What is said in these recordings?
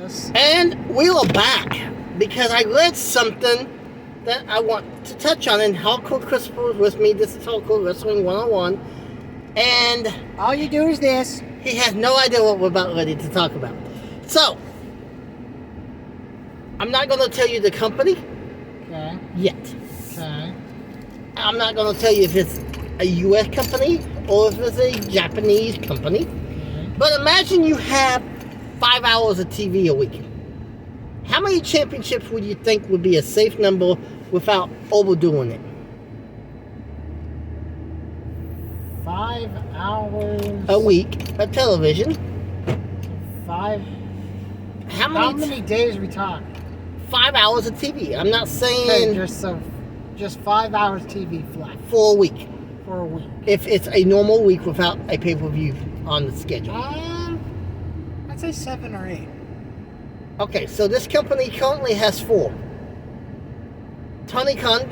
Yes. And we are back because I read something that I want to touch on. And Hardcore Christopher was with me. This is Hardcore Wrestling 101. And all you do is this. He has no idea what we're about ready to talk about. So, I'm not going to tell you the company yet. Okay. I'm not going to tell you if it's a U.S. company or if it's a Japanese company. Okay. But imagine you have 5 hours of TV a week. How many championships would you think would be a safe number without overdoing it? 5 hours a week of television. 5. How many days are we talking? 5 hours of TV. I'm not saying just 5 hours TV flat for a week. For a week. If it's a normal week without a pay-per-view on the schedule. I'd say 7 or 8. Okay, so this company currently has 4. Tony Khan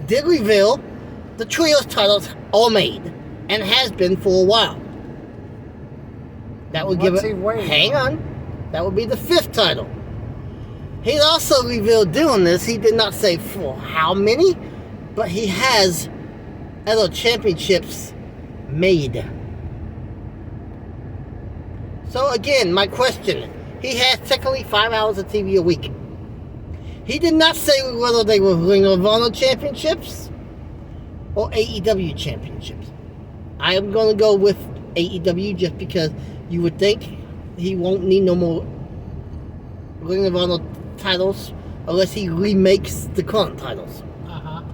did reveal the trios titles are made and has been for a while. That would give it. Hang on. That would be the 5th title. He also revealed doing this. He did not say for how many, but he has other championships made. So again, my question. He has technically 5 hours of TV a week. He did not say whether they were Ring of Honor championships or AEW championships. I am going to go with AEW just because you would think he won't need no more Ring of Honor titles unless he remakes the current titles.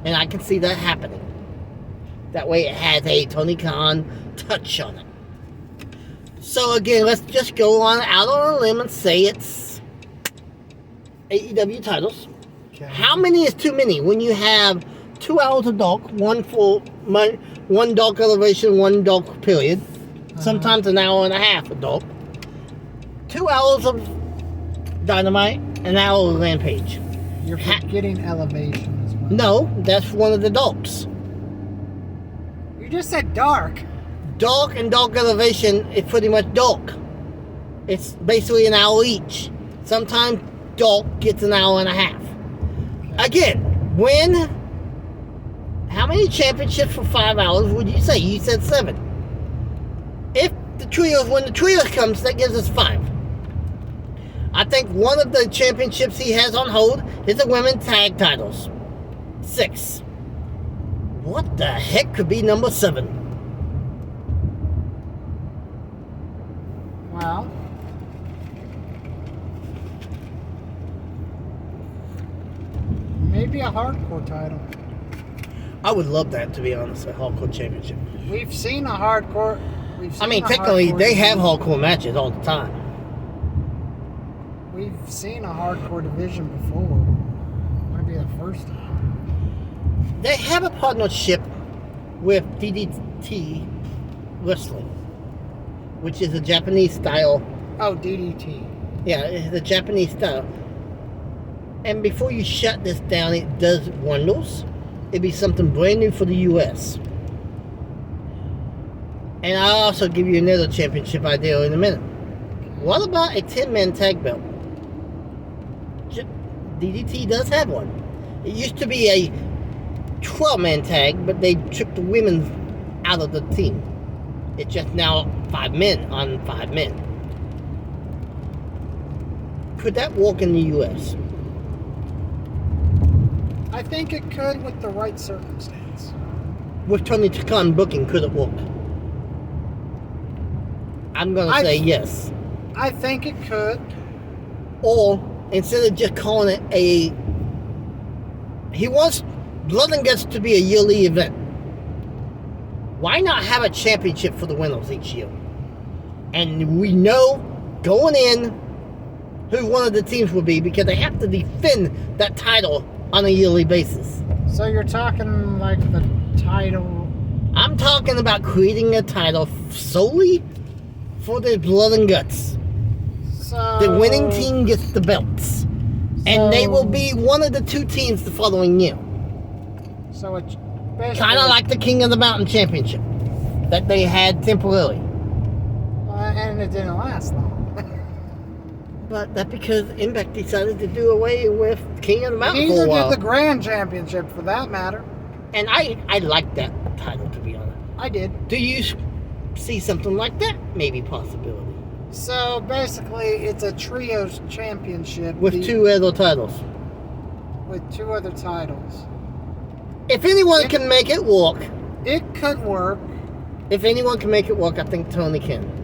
And I can see that happening. That way it has a Tony Khan touch on it. So again, let's just go on out on a limb and say it's AEW titles. Okay. How many is too many when you have 2 hours of Dark, one Dark Elevation, 1 Dark period, sometimes an hour and a half of Dark, 2 hours of Dynamite, an hour of Rampage. You're forgetting Elevation as well. No, that's one of the Darks. You just said Dark. Dark and Dark Elevation is pretty much Dark. It's basically an hour each. Sometimes Dark gets an hour and a half. Again, how many championships for 5 hours would you say? You said 7. When the trios comes, that gives us 5. I think one of the championships he has on hold is the women's tag titles. 6. What the heck could be number 7? Well, maybe a hardcore title. I would love that, to be honest, a hardcore championship. We've seen a hardcore. Technically, they have hardcore matches all the time. We've seen a hardcore division before. Might be the first time. They have a partnership with DDT Wrestling, which is a Japanese style. Oh, DDT. Yeah, it's the Japanese style. And before you shut this down, it does wonders. It'd be something brand new for the U.S. And I'll also give you another championship idea in a minute. What about a 10-man tag belt? DDT does have one. It used to be a 12-man tag, but they took the women out of the team. It's just now 5 men on 5 men. Could that work in the U.S.? I think it could with the right circumstance. With Tony Khan booking, could it work? I'm going to say yes. I think it could. Or, instead of just calling it he wants Blood and Guts to be a yearly event. Why not have a championship for the winners each year? And we know going in who one of the teams will be because they have to defend that title on a yearly basis. So you're talking like the title? I'm talking about creating a title solely for the Blood and Guts. So the winning team gets the belts. And they will be one of the 2 teams the following year. So it's kind of like the King of the Mountain Championship that they had temporarily. And it didn't last long. But that's because Impact decided to do away with King of the Mountain for a Neither while. did the Grand Championship, for that matter. And I like that title, to be honest. I did. Do you see something like that? Maybe possibility. So basically, it's a trios championship With two other titles. with two other titles. If anyone can make it work, It could work. if anyone can make it work, I think Tony can.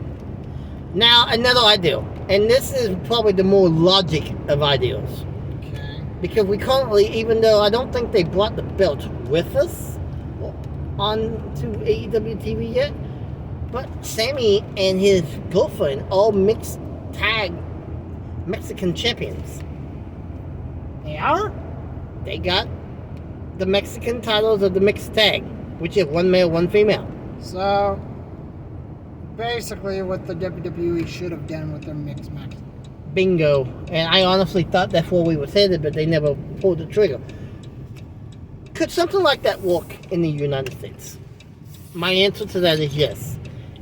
Now, another idea. And this is probably the more logic of ideas. Okay. Because we currently, even though I don't think they brought the belt with us on to AEW TV yet, but Sammy and his girlfriend all mixed tag Mexican champions. They are? They got the Mexican titles of the mixed tag, which is one male, one female. So basically, what the WWE should have done with their mixed match. Bingo. And I honestly thought that's where we were headed, but they never pulled the trigger. Could something like that work in the United States? My answer to that is yes.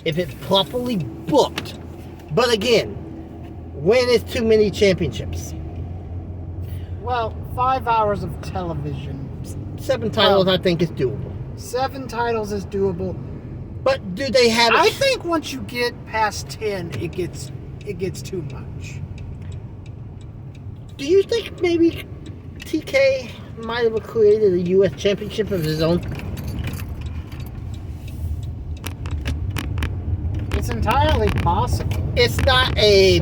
If it's properly booked. But again, when is too many championships? Well, 5 hours of television. 7 titles, Well, I think, is doable. 7 titles is doable. But do they have it? I think once you get past 10, it gets too much. Do you think maybe TK might have created a U.S. championship of his own? It's entirely possible. It's not a...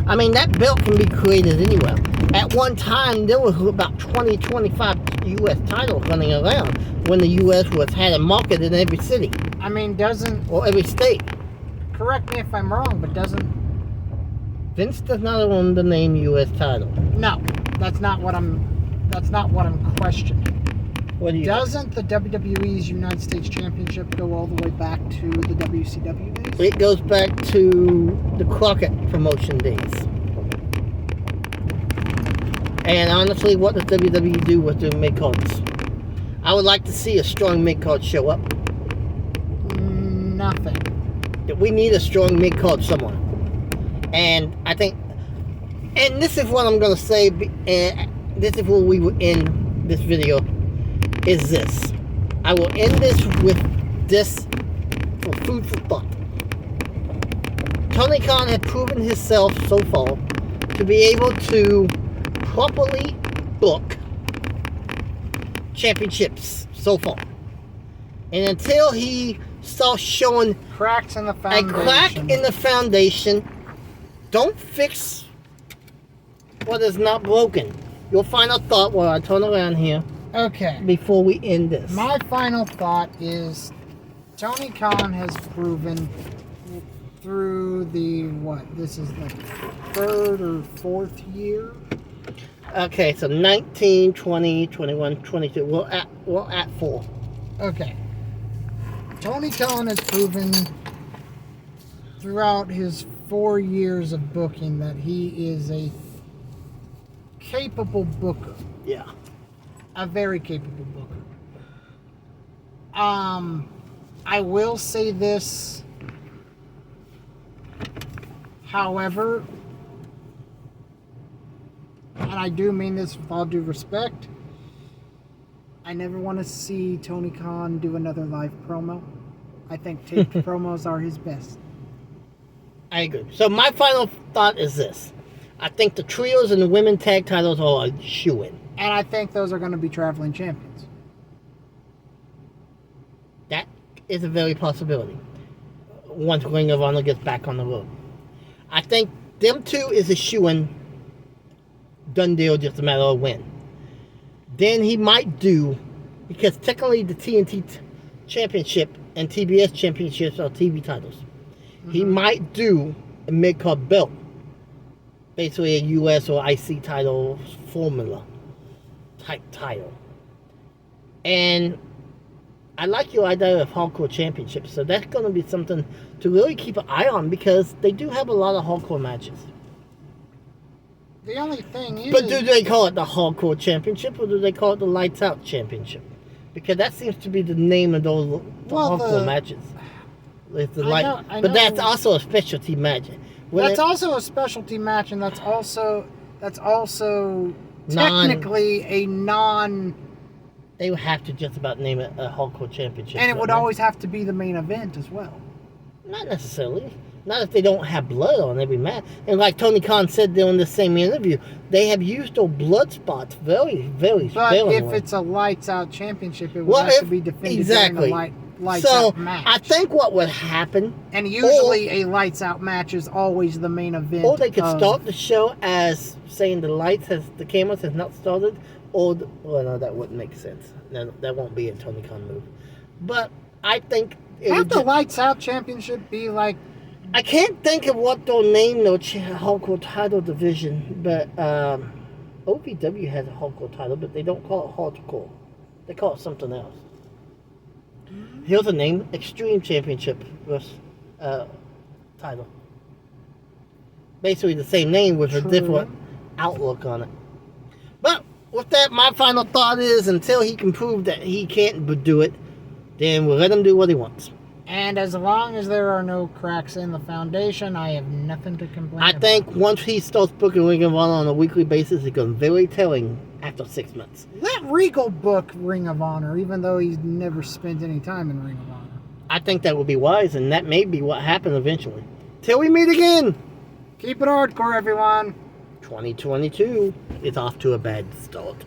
I mean, that belt can be created anywhere. At one time, there was about 20, 25 U.S. titles running around when the U.S. had a market in every city I mean, doesn't, or every state. correct me if I'm wrong, but doesn't, Vince does not own the name U.S. title. no, that's not what I'm questioning. What do you Doesn't the WWE's United States Championship go all the way back to the WCW days? It goes back to the Crockett promotion days. And honestly, what does WWE do with their mid-cards? I would like to see a strong mid-card show up. Nothing. We need a strong mid-card somewhere. And I think, and this is what I'm going to say, and this is where we will end this video, is this. I will end this with this for food for thought. Tony Khan has proven himself so far to be able to properly book championships so far. And until he starts showing Cracks in the a foundation. crack in the foundation, don't fix what is not broken. Your final thought while I turn around here Okay. before we end this. My final thought is Tony Khan has proven through the, this is the 3rd or 4th year? Okay, so 19, 20, 21, 22. We're at 4. Okay. Tony Khan has proven throughout his 4 years of booking that he is a capable booker. Yeah. A very capable booker. I will say this, however, and I do mean this with all due respect, I never want to see Tony Khan do another live promo. I think taped promos are his best. I agree. So my final thought is this. I think the trios and the women tag titles are a shoo-in. And I think those are going to be traveling champions. That is a very possibility. Once Ring of Honor gets back on the road. I think them two is a shoo-in. Done deal, just a matter of when. Then he might do, because technically the TNT Championship and TBS Championships are TV titles. Mm-hmm. He might do a mid-card belt. Basically a US or IC title formula type title. And I like your idea of hardcore championships, so that's going to be something to really keep an eye on because they do have a lot of hardcore matches. The only thing is... But do they call it the hardcore championship or do they call it the lights out championship? Because that seems to be the name of those hardcore matches. It's the I know. But that's also a specialty match. That's also a specialty match, and that's also technically a non. They would have to just about name it a Hardcore Championship. And it would always have to be the main event as well. Not necessarily. Not if they don't have blood on every match. And like Tony Khan said during the same interview, they have used those blood spots very, very sparingly. But if it's a lights out championship, it would have to be defended during a lights out match. I think what would happen, and usually a lights out match is always the main event. Or they could start the show as saying the cameras has not started, well, no, that wouldn't make sense. No, that won't be a Tony Khan move. But I think have the lights out championship be like. I can't think of what they'll name their hardcore title division, but OVW has a hardcore title, but they don't call it hardcore. They call it something else. Here's a name: Extreme Championship title. Basically the same name with a different outlook on it. But with that, my final thought is, until he can prove that he can't do it, then we'll let him do what he wants. And as long as there are no cracks in the foundation, I have nothing to complain about. I think once he starts booking Ring of Honor on a weekly basis, it's going to be very telling after 6 months. Let Regal book Ring of Honor, even though he's never spent any time in Ring of Honor. I think that would be wise, and that may be what happens eventually. Till we meet again. Keep it hardcore, everyone. 2022 is off to a bad start.